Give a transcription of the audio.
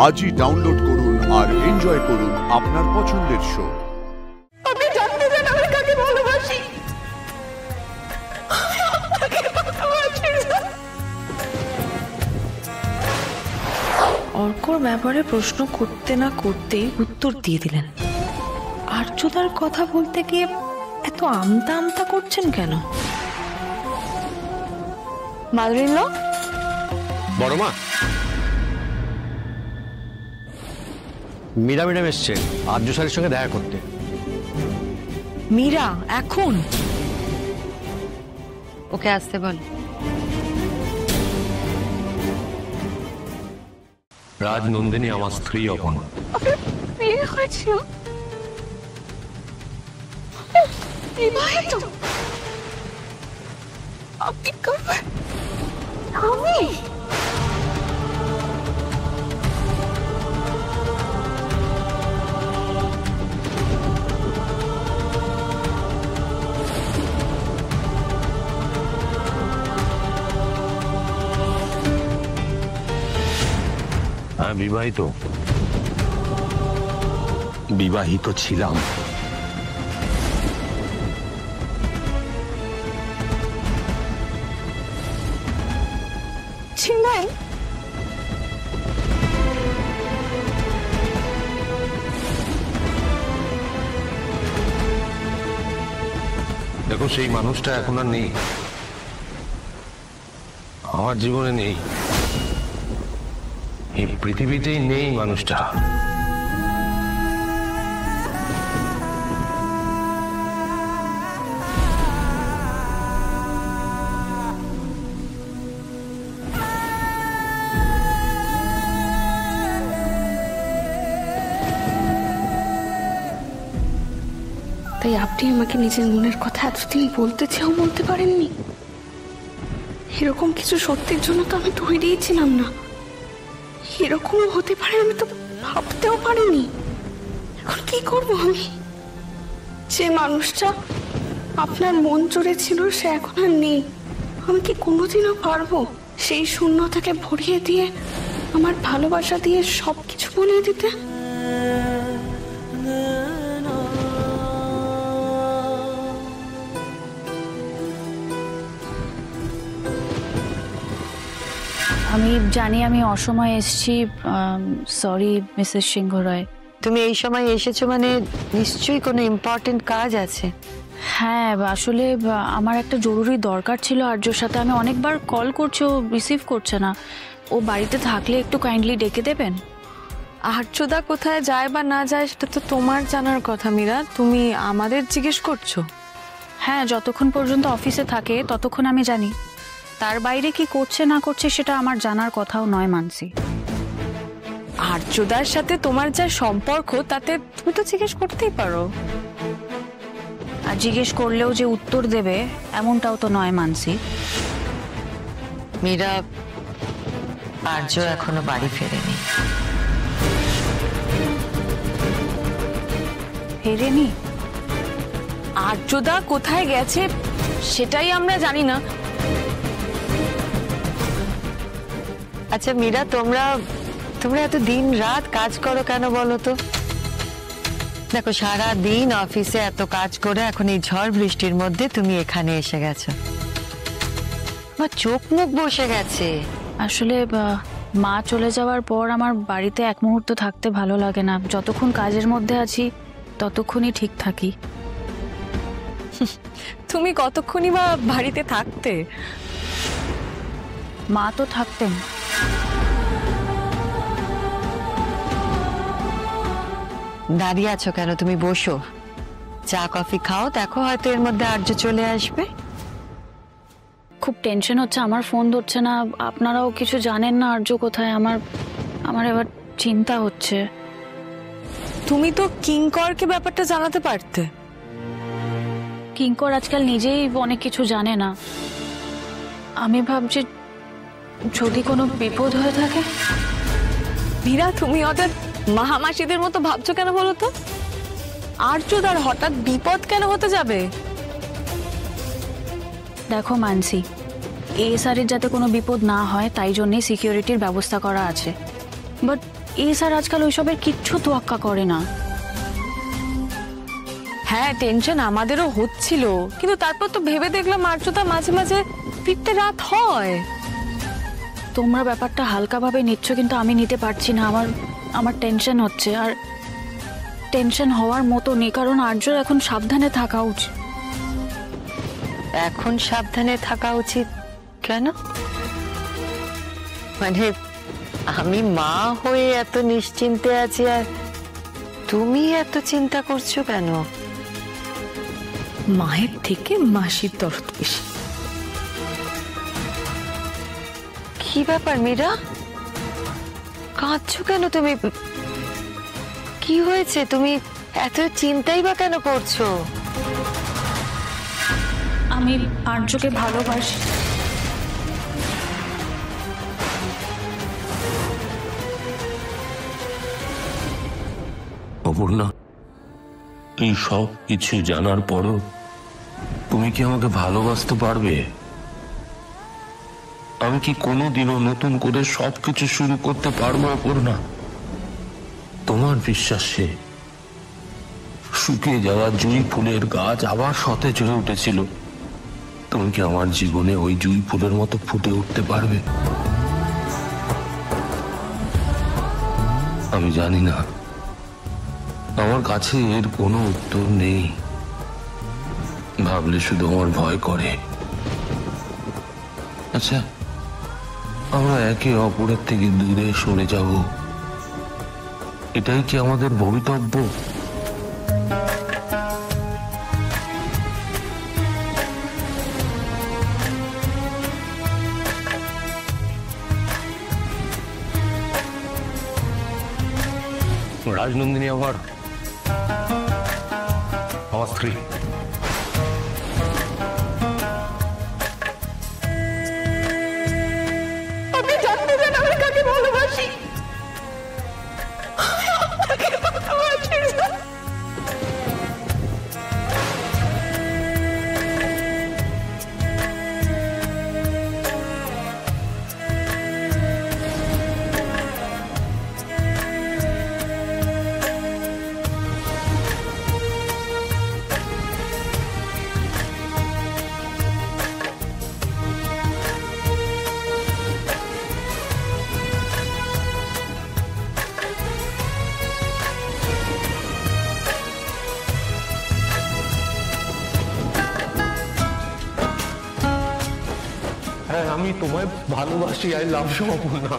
আজই ডাউনলোড করুন আর এনজয় করুন আপনার পছন্দের শো। আপনি জানতে চান আমি কাকে ভালোবাসি? অর্কর ব্যাপারে প্রশ্ন করতে না করতেই উত্তর দিয়ে দিলেন। আর্যদার কথা বলতে গিয়ে এত আমতা আমতা করছেন কেন? মাদ্রিল বড় মা, মীরা ম্যাডাম এসছে আর্য স্যারের সঙ্গে দেখা করতে। মীরা এখন? ওকে আসতে বল। রাজনন্দিনী আমার স্ত্রী অপন। বিয়ে হয়েছিল, বিবাহিত। আপনি করবেন? আমি বিবাহিত? বিবাহিত ছিলাম। ছিলেন? দেখো, সেই মানুষটা এখন আর নেই, আমার জীবনে নেই, এই পৃথিবীতেই নেই মানুষটা। তাই আপনি আমাকে নিজের মনের কথা এতদিন বলতে চেয়েও বলতে পারেননি? এরকম কিছু সত্যির জন্য তো আমি তৈরিই ছিলাম না। এরকমও হতে পারে আমি তো ভাবতেও পারিনি। এখন কি করব আমি? যে মানুষটা আপনার মন জুড়ে ছিল সে এখন আর নেই। আমি কি কোনোদিনও পারবো সেই শূন্যতাকে ভরিয়ে দিয়ে আমার ভালোবাসা দিয়ে সবকিছু বলিয়ে দিতে? আমি জানি আমি অসময়ে এসেছি, সরি মিসেস সিংহ রায়। তুমি এই সময় এসেছো মানে নিশ্চয়ই কোনো ইম্পর্টেন্ট কাজ আছে। হ্যাঁ, আসলে আমার একটা জরুরি দরকার ছিল আর্যর সাথে। আমি অনেকবার কল করছি, ও রিসিভ করছে না। ও বাড়িতে থাকলে একটু কাইন্ডলি ডেকে দেবেন। আর্যদা কোথায় যায় বা না যায় সেটা তো তোমার জানার কথা মীরা, তুমি আমাদের জিজ্ঞেস করছো? হ্যাঁ, যতক্ষণ পর্যন্ত অফিসে থাকে ততক্ষণ আমি জানি। তার বাইরে কি করছে না করছে সেটা আমার জানার কথাও নয় মানসি। আর্যদার সাথে তোমার যা সম্পর্ক তাতে তুমি তো জিজ্ঞেস করতেই পারো। আর জিজ্ঞেস করলেও যে উত্তর দেবে এমনটাও তো নয় মানসি। মীরা, আর্য এখনো বাড়ি ফেরেনি। ফেরেনি? আর্যদা কোথায় গেছে সেটাই আমরা জানি না। আচ্ছা মীরা, তোমরা এত দিন রাত কাজ করো কেন বলো তো? দেখো, সারা দিন অফিসে এত কাজ করে এখন এই ঝড় বৃষ্টির মধ্যে তুমি এখানে এসে গেছো, আমার চোখ মুখ বসে গেছে। আসলে মা চলে যাওয়ার পর আমার বাড়িতে এক মুহূর্ত থাকতে ভালো লাগে না। যতক্ষণ কাজের মধ্যে আছি ততক্ষণই ঠিক থাকি। তুমি কতক্ষণই বা বাড়িতে থাকতে? মা তো থাকতেন। দাঁড়িয়ে আছো কেন? তুমি বসো, চা কফি খাও, দেখো হয়তো এর মধ্যে আর্য চলে আসবে। খুব টেনশন হচ্ছে, আমার ফোন ধরছে না। আপনারাও কিছু জানেন না আর্য কোথায়। আমার এবার চিন্তা হচ্ছে। তুমি তো কিঙ্করকে ব্যাপারটা জানাতে পারতে। কিঙ্কর আজকাল নিজেই অনেক কিছু জানে না। আমি ভাবছি যদি কোনো বিপদ হয়ে থাকে। মীরা, তুমি ওদের মাহামাসিদের মতো ভাবছো কেন বলো তো? আর্যদার হঠাৎ বিপদ কেন হতে যাবে? দেখো মানসি, এসআরের যাতে কোনো বিপদ না হয় তাই জন্যই সিকিউরিটির ব্যবস্থা করা আছে। বাট এই স্যার আজকাল ওইসবের কিচ্ছু তোয়াক্কা করে না। হ্যাঁ, টেনশন আমাদেরও হচ্ছিল, কিন্তু তারপর তো ভেবে দেখলাম আর্যতা মাঝে মাঝে ফিরতে রাত হয়। তোমরা ব্যাপারটা হালকাভাবে নিচ্ছ, কিন্তু আমি নিতে পারছি না। আমার টেনশন হচ্ছে, আর টেনশন হওয়ার মতো নেই, কারণ আর্যর এখন সাবধানে থাকা উচিত। এখন সাবধানে থাকা উচিত কেন? মানে আমি মা হয়ে এত নিশ্চিন্তে আছি, আর তুমি এত চিন্তা করছো কেন? মায়ের থেকে মাসির দরদ বেশি। কি ব্যাপার মীরা, কাঁদছো কেন তুমি? কি হয়েছে? তুমি এত চিন্তাই বা কেন করছো? আমি আর্যকে ভালোবাসি। অপর্ণা, এই সব কিছু জানার পরও তুমি কি আমাকে ভালোবাসতে পারবে? আমি কি কোনোদিনও নতুন করে সবকিছু শুরু করতে পারবো অপর্ণা? তোমার বিশ্বাসে শুকিয়ে যাওয়া জুঁই ফুলের গাছ আবার সতেজ হয়ে উঠেছিল। তুমি কি আমার জীবনে ওই জুঁই ফুলের মতো ফুটে উঠতে পারবে? আমি জানি না, আমার কাছে এর কোনো উত্তর নেই। ভাবলে শুধু আমার ভয় করে। আচ্ছা, আমরা একে অপরের থেকে দূরে সরে যাব, এটাই কি আমাদের ভবিতব্য? রাজনন্দিনী আমার স্ত্রী। আপনি জানতে চান আমি কাকে ভালোবাসি? আমি আপনাকে ভালোবাসি স্যার। হ্যাঁ, আমি তোমায় ভালোবাসি। I love you Aparna.